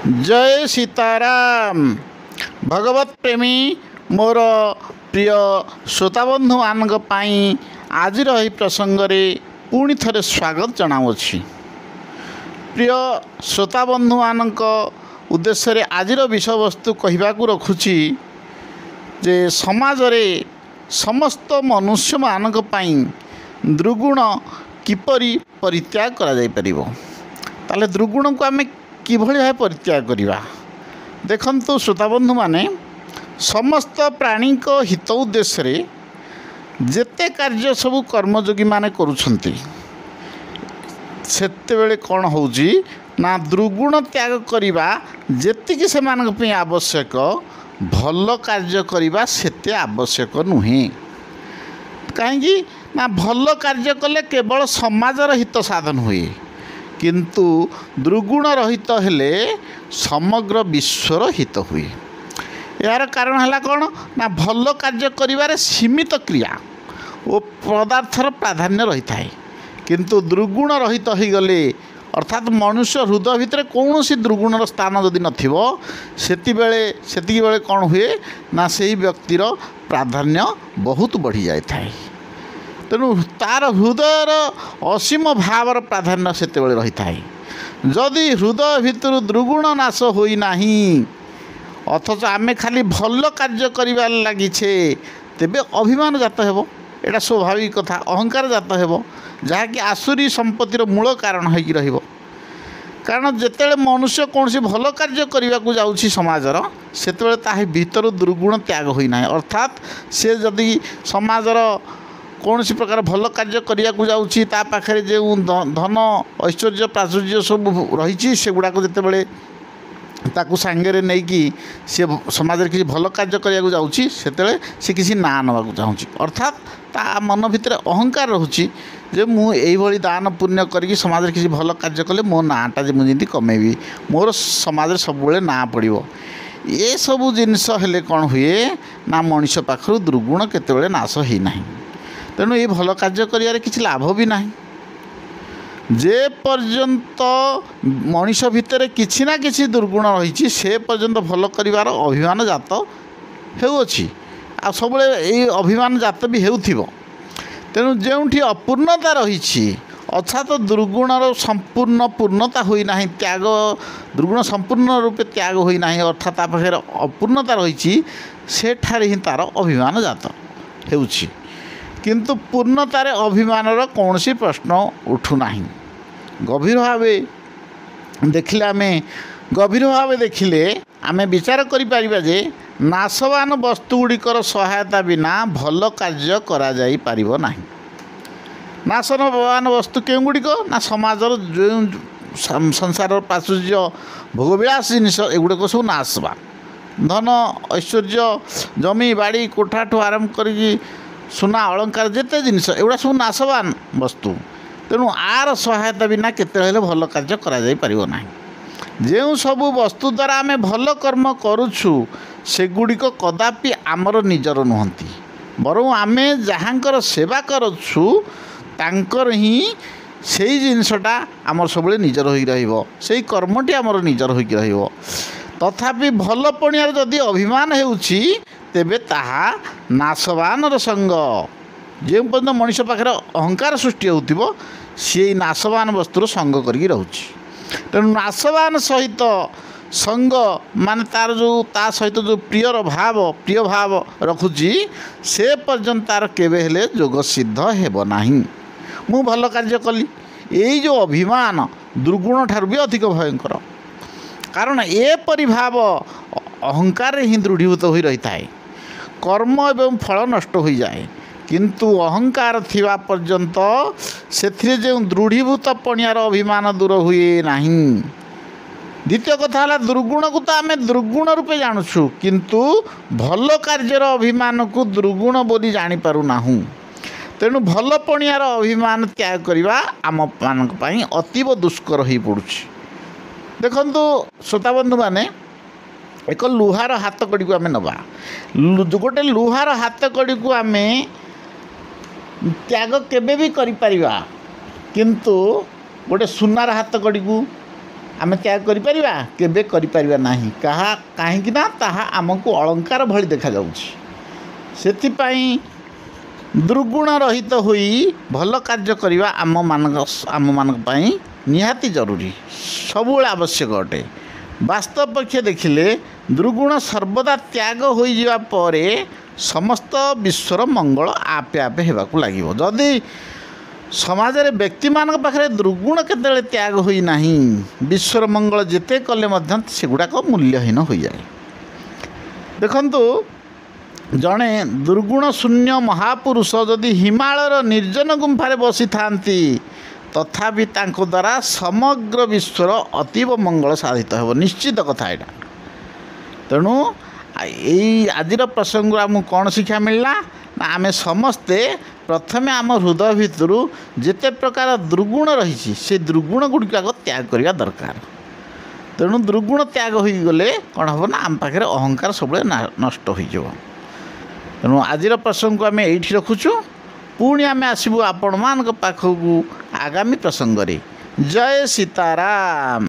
जय सीताराम। भगवत प्रेमी मोर प्रिय श्रोताबंधु मान आज प्रसंग में पुणी थे स्वागत जनावि। प्रिय श्रोताबंधु मान उद्देश्य आज विषय वस्तु कहवाक रखुची जे समाज रे समस्त मनुष्य मानक दुर्गुण किपरि परित्याग करा जाय परिबो। ताले दुर्गुण को आमे किभଳି भाव परित्याग करिबा। देखंतु श्रोताबंधु माने समस्त प्राणी को हित उद्देश्य रे जेते कार्य सब कर्मयोगी माने करूछंती सेते बेले कौन होउजी ना दुर्गुण त्याग करिबा जेतिकी से मानक पे आवश्यक भल कार्य करिबा सेते आवश्यक नुहे। कहीं ना भल कार्य कले केवल समाजर हित साधन हुए किंतु दुर्गुण रहित हेले समग्र विश्वर हित हुए। यार कारण है कौन ना भल कार्य करिबारे सीमित क्रिया और पदार्थर प्राधान्य रही थाए किंतु दुर्गुण रहित हो गले अर्थात मनुष्य हृदय भितर कौन सी दुर्गुणर स्थान जदि नथिबो सेति बेले कौन हुए ना सेही व्यक्तिर प्राधान्य बहुत बढ़ी जाए थाए। तेणु तार हृदयर असीम भावर प्राधान्य सेते बेले रही थाए। जदि हृदय भितर दुर्गुण नाश होई नाही अथच आमे खाली भल कार्य करिबार लागिछे तेबे अभिमान जात हेबो। एटा स्वाभाविक कथा। अहंकार जात हेबो जहाँकि आसुरी संपत्तिर मूल कारण होइकी रहिबो। कारण जेतेबेले मनुष्य कौन सी भल कार्य करने को जाउछि समाजर सेतेबेले ताहि भीतर दुर्गुण त्याग होई नाही। अर्थात से जदि समाजर कौन सी प्रकार भल कार्य करने को जाउछि ता पाखरे जे धन ऐश्वर्य प्राचुर्य सब रही से गुड़ाक जितेबाला ताकू सांगे नहीं कि सी समाज में किसी भल कार्य करने को जाउछि सेतेबेले से किसी ना नवाक चाहूँगी। अर्थात ता मन भितर अहंकार रोचे जे मुझे दान पुण्य करी समाज में किसी भल कार्य कले मो नाटा मुझे कमेबी मोर समाज सब ना पड़ो। ये सब जिनस हेले कौन हुए ना मनीष पाखर दुर्गुण केतेबेले नाश ही ना। तेणु ये भल कार्य करियारे किछि लाभ भी ना। जे पर्यंत मनीष भितर किछि ना किछि दुर्गुण रही से पर्यंत भल करिवार अभिमान जात हेउछि आ सब ये अभिमान जात भी हेउथिबो। तेणु जोठी अपूर्णता रही अर्थात दुर्गुणर संपूर्ण पूर्णता हुई ना त्याग दुर्गुण संपूर्ण रूपे त्याग हुई ना अर्थात पाखे अपूर्णता रही सेठारे ही तार अभिमान जात हेउछि किंतु पूर्णतार अभिमानर कौन सी प्रश्न उठुना। गभीर भाव देखिले आमे विचार करिपारिबा जे नाशवान वस्तुगुड़िकर सहायता बिना भल कार्य करा जाई पारिबो नाही। नाशवान वस्तु केउगुड़िक ना समाजर जो संसार प्राचुर्य भोगविलास जिनिस एगुड़िक सब नाशवान धन ऐश्वर्य जमी बाड़ी कोठाठू आरंभ करी सुना अलंकार जेते जिनिस एगुड़ा सब नाशवान वस्तु। तेणु आर सहायता बिना केते भल कार्य करा जाई परिबो नाही। जो सब वस्तु द्वारा आमे भल कर्म करुछु सेगुड़िक कदापि आमर निजर नुहंती बरं आमे जहाँकर सेवा करुछु तांकर ही सेही जिनिसटा आमर सबले निजर होई रहिबो सेही कर्मटी आमर निजर होई रहिबो। तथापि भल पणियार जदि अभिमान हेउछि तेबे ताहा नाशवानर संग जो पर्यंत मनीष पाखे अहंकार सृष्टि होतिबो सी नाशवान वस्तुर संग करिकी रहउछि। तेणु नाशवान सहित संग माने तार जो ता सहित जो प्रिय भाव रखुची से पर्यंत तार केबे हेले जोग सिद्ध हेबो नाही। मु भल कार्य कली यही जो अभिमान दुर्गुण ठार भी अधिक भयंकर। कारण एपरि भाव अहंकार ही दृढ़ीभूत हो रही थाए कर्म एवं फल नष्ट हो जाए किंतु अहंकार थिबा पर्यंत सेथिरे जो दृढ़ीभूत पणियार अभिमान दूर हुए नाही। द्वितीय कथा है दुर्गुण को तो आम दुर्गुण रूपे जानुछु किंतु भल कार्यर अभिमान को दुर्गुण बोली जानीपारू नाहु। तेणु भल पणियार अभिमान त्याग करवा आम मान अतीव दुष्कर हो पड़ुछि। देखंतु श्रोताबंधु माने एक लुहार हाथ कड़ी को आम नवा गोटे लुहार हाथ कड़ी को आम त्याग केबे भी करि परिबा किंतु गोटे सुनार हाथ कड़ी को आमे त्याग करिपरिबा केबे करिपरिबा नाही काहेकि ना ताहा आमको अलंकार भली देखा जाउछि। सेथिपाई दुर्गुण रहित होई भल कार्य करिबा आम मानक पई निहाती जरूरी सबुବେଳେ आवश्यक अटे। वास्तव पक्ष देखिले दुर्गुण सर्वदा त्याग हो जिबा परे समस्त विश्वर मंगल आपे आपे हेबाकू लागिबो। जदि समाज रे व्यक्ति मानक पाखरे दुर्गुण केतेले त्याग होई नाही विश्वर मंगल जेते कले मध्य सेगुडा को मूल्यहीन हो जाए। देखंतु जड़े दुर्गुण शून्य महापुरुष जदि हिमालयर निर्जन गुंफारे बसी थांती तथापि तांको द्वारा समग्र विश्वर अतीव मंगल साधित हो निश्चित कथा यहाँ। तेणु यही आज प्रसंग आमको कौन शिक्षा मिलला ना आमे समस्ते प्रथमे आम हृदय भितर जेते प्रकार दुर्गुण रही से दुर्गुण गुड़िक त्याग करने दरकार। तेणु दुर्गुण त्याग हो गले कौन हम ना आम पाखे अहंकार सब नष्ट हो। तेणु आज प्रसंग को आम ये रखुचु पुणी आम आसबू आपण मान पाखक आगामी प्रसंग रे। जय सीताराम।